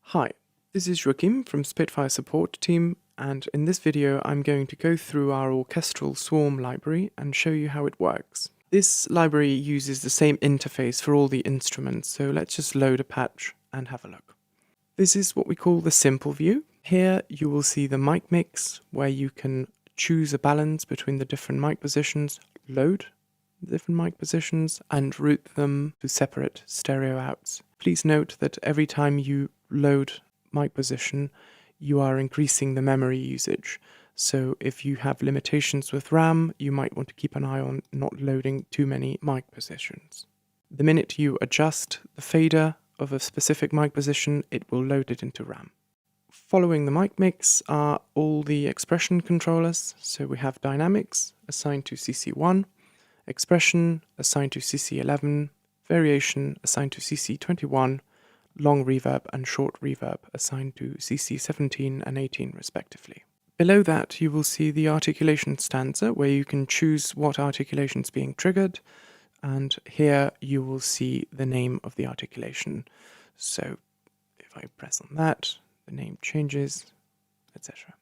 Hi, this is Joachim from Spitfire support team, and in this video I'm going to go through our Orchestral Swarm library and show you how it works. This library uses the same interface for all the instruments, so let's just load a patch and have a look. This is what we call the simple view. Here you will see the mic mix, where you can choose a balance between the different mic positions, load the different mic positions, and route them to separate stereo outs. Please note that every time you load mic position, you are increasing the memory usage. So if you have limitations with RAM, you might want to keep an eye on not loading too many mic positions. The minute you adjust the fader of a specific mic position, it will load it into RAM. Following the mic mix are all the expression controllers. So we have dynamics assigned to CC1, expression assigned to CC11, variation assigned to CC21, long reverb and short reverb assigned to CC17 and 18 respectively. Below that you will see the articulation stanza, where you can choose what articulation is being triggered, and here you will see the name of the articulation. So if I press on that, the name changes, etc.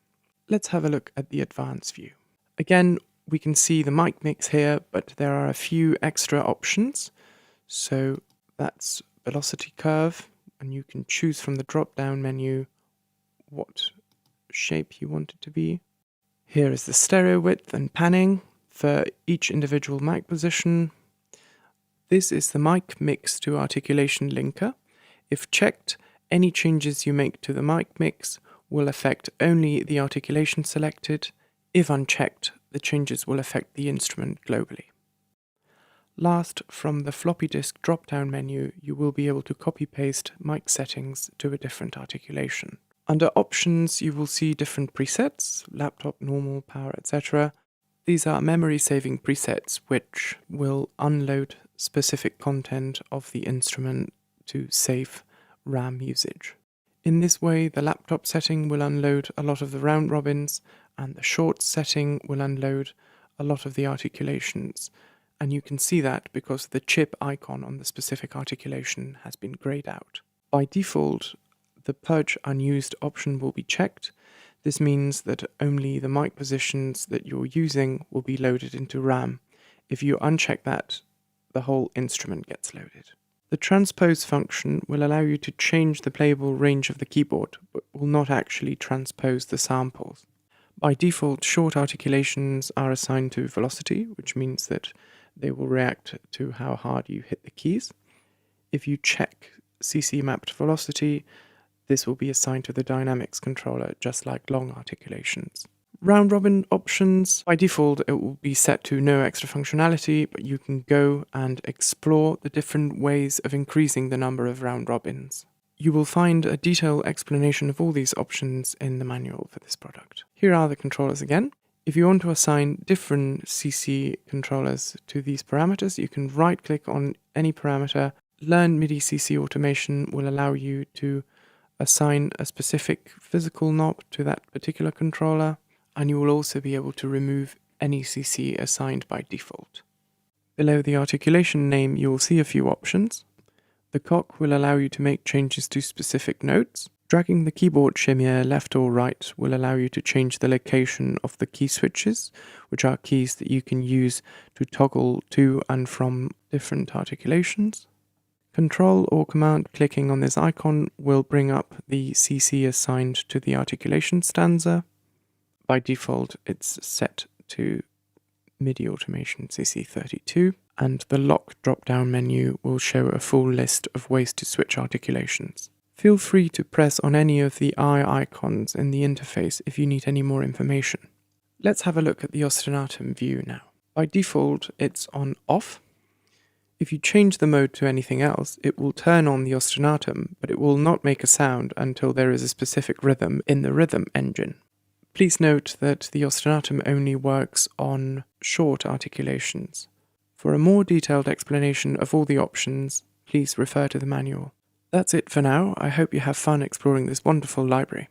Let's have a look at the advanced view. Again, we can see the mic mix here, but there are a few extra options. So that's velocity curve, and you can choose from the drop-down menu what shape you want it to be. Here is the stereo width and panning for each individual mic position. This is the mic mix to articulation linker. If checked, any changes you make to the mic mix will affect only the articulation selected. If unchecked, the changes will affect the instrument globally. Last, from the floppy disk drop-down menu, you will be able to copy-paste mic settings to a different articulation. Under options, you will see different presets, laptop, normal, power, etc. These are memory-saving presets which will unload specific content of the instrument to save RAM usage. In this way, the laptop setting will unload a lot of the round robins, and the short setting will unload a lot of the articulations. And you can see that because the chip icon on the specific articulation has been grayed out. By default, the purge unused option will be checked. This means that only the mic positions that you're using will be loaded into RAM. If you uncheck that, the whole instrument gets loaded. The transpose function will allow you to change the playable range of the keyboard, but will not actually transpose the samples. By default, short articulations are assigned to velocity, which means that they will react to how hard you hit the keys. If you check CC mapped velocity, this will be assigned to the dynamics controller, just like long articulations. Round robin options, by default it will be set to no extra functionality, but you can go and explore the different ways of increasing the number of round robins. You will find a detailed explanation of all these options in the manual for this product. Here are the controllers again. If you want to assign different CC controllers to these parameters, you can right-click on any parameter. Learn MIDI CC automation will allow you to assign a specific physical knob to that particular controller, and you will also be able to remove any CC assigned by default. Below the articulation name, you will see a few options. The cock will allow you to make changes to specific notes. Dragging the keyboard shimmier left or right will allow you to change the location of the key switches, which are keys that you can use to toggle to and from different articulations. Control or command clicking on this icon will bring up the CC assigned to the articulation stanza. By default, it's set to MIDI automation CC32, and the lock drop-down menu will show a full list of ways to switch articulations. Feel free to press on any of the eye icons in the interface if you need any more information. Let's have a look at the ostinatum view now. By default, it's on off. If you change the mode to anything else, it will turn on the ostinatum, but it will not make a sound until there is a specific rhythm in the rhythm engine. Please note that the ostinatum only works on short articulations. For a more detailed explanation of all the options, please refer to the manual. That's it for now. I hope you have fun exploring this wonderful library.